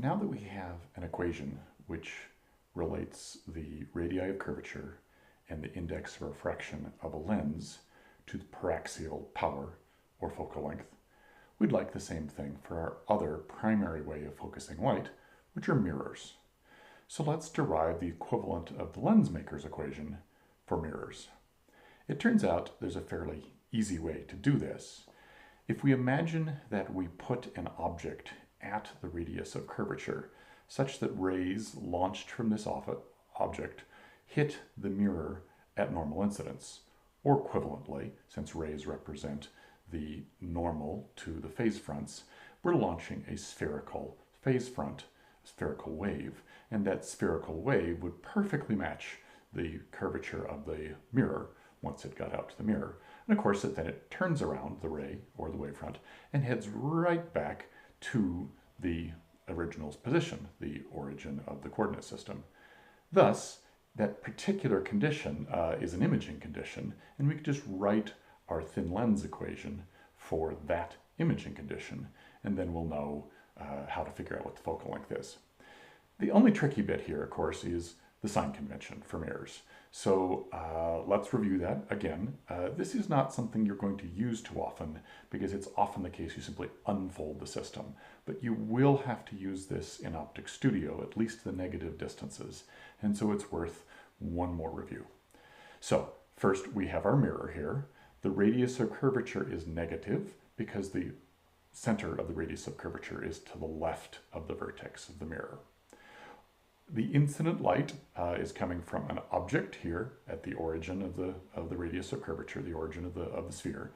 now that we have an equation which relates the radii of curvature and the index of refraction of a lens to the paraxial power or focal length, we'd like the same thing for our other primary way of focusing light, which are mirrors. So let's derive the equivalent of the lens maker's equation for mirrors. It turns out there's a fairly easy way to do this. If we imagine that we put an object at the radius of curvature such that rays launched from this object hit the mirror at normal incidence, or equivalently, since rays represent the normal to the phase fronts, we're launching a spherical phase front, spherical wave, and that spherical wave would perfectly match the curvature of the mirror once it got out to the mirror. And of course, then it turns around the ray or the wavefront and heads right back to the original position, the origin of the coordinate system. Thus, that particular condition is an imaging condition, and we could just write our thin lens equation for that imaging condition, and then we'll know how to figure out what the focal length is. The only tricky bit here, of course, is the sign convention for mirrors. So let's review that again. This is not something you're going to use too often because it's often the case you simply unfold the system. But you will have to use this in OpticStudio, at least the negative distances. And so it's worth one more review. So first we have our mirror here. The radius of curvature is negative because the center of the radius of curvature is to the left of the vertex of the mirror. The incident light is coming from an object here at the origin of the radius of curvature, the origin of the sphere.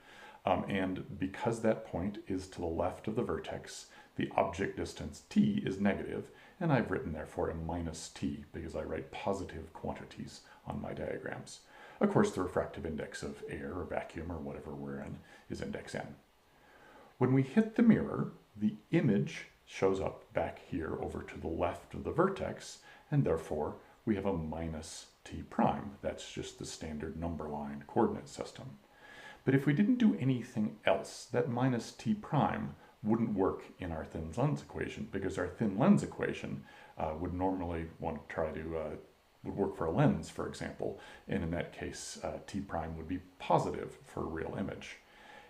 And because that point is to the left of the vertex, the object distance t is negative, and I've written therefore a minus t because I write positive quantities on my diagrams. Of course, the refractive index of air or vacuum or whatever we're in is index n. When we hit the mirror, the image shows up back here over to the left of the vertex, and therefore we have a minus t prime. That's just the standard number line coordinate system. But if we didn't do anything else, that minus t prime wouldn't work in our thin lens equation, because our thin lens equation would normally want to try to would work for a lens, for example, and in that case t prime would be positive for a real image.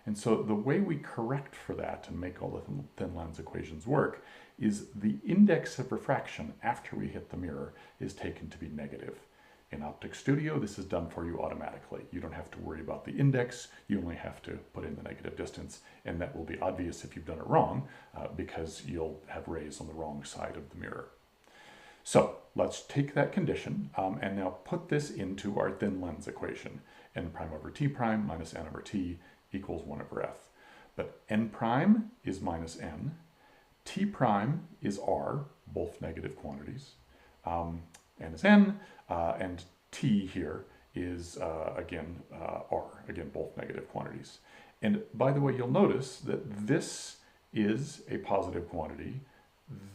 And so the way we correct for that and make all the thin lens equations work is the index of refraction after we hit the mirror is taken to be negative. In OpticStudio, this is done for you automatically. You don't have to worry about the index, you only have to put in the negative distance, and that will be obvious if you've done it wrong because you'll have rays on the wrong side of the mirror. So let's take that condition and now put this into our thin lens equation. N prime over t prime minus n over t equals 1 over f. But n prime is minus n, t prime is r, both negative quantities, n is n, and t here is, again, r, again, both negative quantities. And by the way, you'll notice that this is a positive quantity,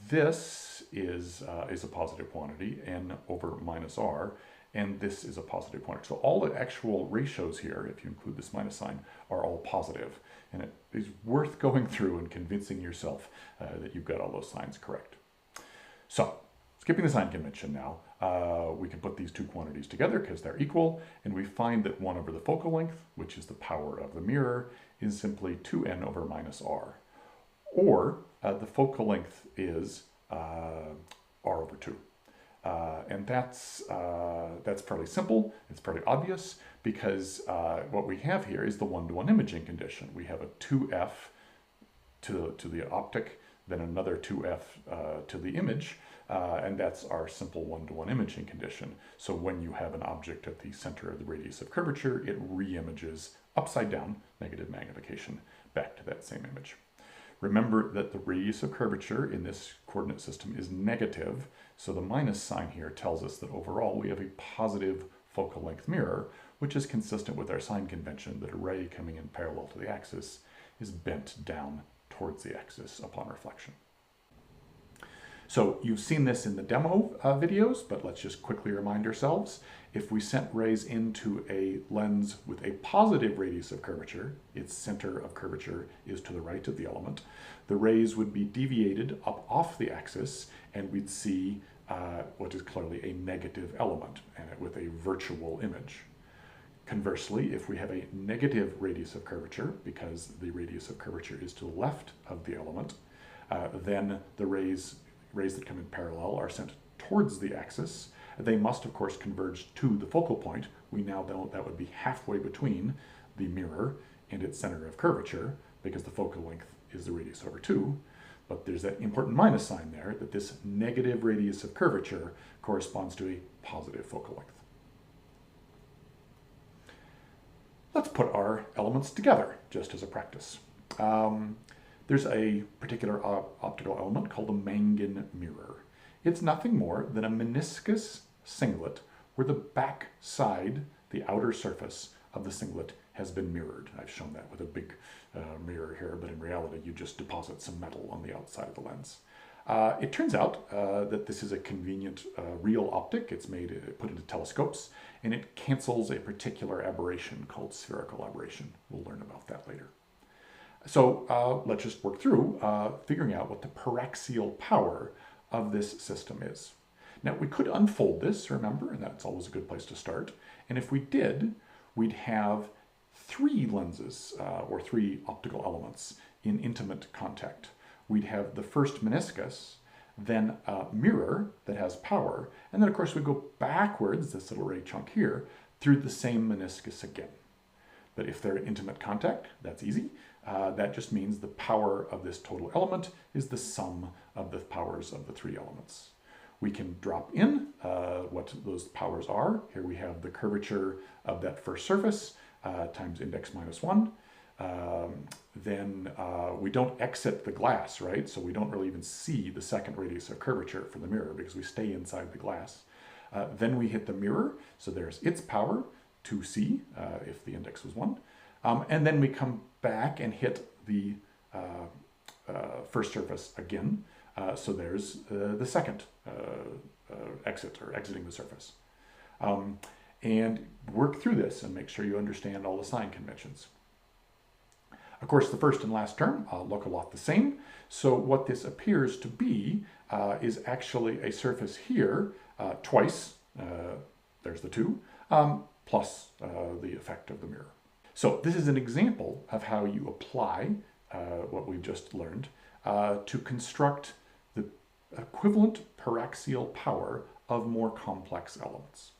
this is a positive quantity, n over minus r, and this is a positive quantity. So all the actual ratios here, if you include this minus sign, are all positive. And it is worth going through and convincing yourself that you've got all those signs correct. So, skipping the sign convention now, we can put these two quantities together because they're equal, and we find that 1 over the focal length, which is the power of the mirror, is simply 2n over minus r. Or the focal length is r over 2. And that's fairly simple, it's fairly obvious, because what we have here is the one-to-one imaging condition. We have a 2f to the optic, then another 2f to the image, and that's our simple one-to-one imaging condition. So when you have an object at the center of the radius of curvature, it re-images upside down, negative magnification, back to that same image. Remember that the radius of curvature in this coordinate system is negative, so the minus sign here tells us that overall we have a positive focal length mirror, which is consistent with our sign convention that a ray coming in parallel to the axis is bent down towards the axis upon reflection. So you've seen this in the demo videos, but let's just quickly remind ourselves. If we sent rays into a lens with a positive radius of curvature, its center of curvature is to the right of the element, the rays would be deviated up off the axis, and we'd see what is clearly a negative element and with a virtual image. Conversely, if we have a negative radius of curvature, because the radius of curvature is to the left of the element, then the rays that come in parallel are sent towards the axis. They must, of course, converge to the focal point. We now know that would be halfway between the mirror and its center of curvature, because the focal length is the radius over 2. But there's that important minus sign there, that this negative radius of curvature corresponds to a positive focal length. Let's put our elements together, just as a practice. There's a particular optical element called a Mangan mirror. It's nothing more than a meniscus singlet where the back side, the outer surface of the singlet, has been mirrored. I've shown that with a big mirror here, but in reality you just deposit some metal on the outside of the lens. It turns out that this is a convenient real optic. It's put into telescopes, and it cancels a particular aberration called spherical aberration. We'll learn about that later. So let's just work through figuring out what the paraxial power of this system is. Now we could unfold this, remember, and that's always a good place to start. And if we did, we'd have 3 lenses or 3 optical elements in intimate contact. We'd have the first meniscus, then a mirror that has power, and then of course we go backwards, this little ray chunk here, through the same meniscus again. But if they're in intimate contact, that's easy. That just means the power of this total element is the sum of the powers of the 3 elements. We can drop in what those powers are. Here we have the curvature of that first surface times index minus 1. Then we don't exit the glass, right? So we don't really even see the second radius of curvature for the mirror because we stay inside the glass. Then we hit the mirror, so there's its power, 2c, if the index was 1. And then we come back and hit the first surface again. So there's the second exit, or exiting the surface. And work through this and make sure you understand all the sign conventions. Of course, the first and last term look a lot the same. So what this appears to be is actually a surface here twice, there's the 2, plus the effect of the mirror. So this is an example of how you apply what we've just learned to construct the equivalent paraxial power of more complex elements.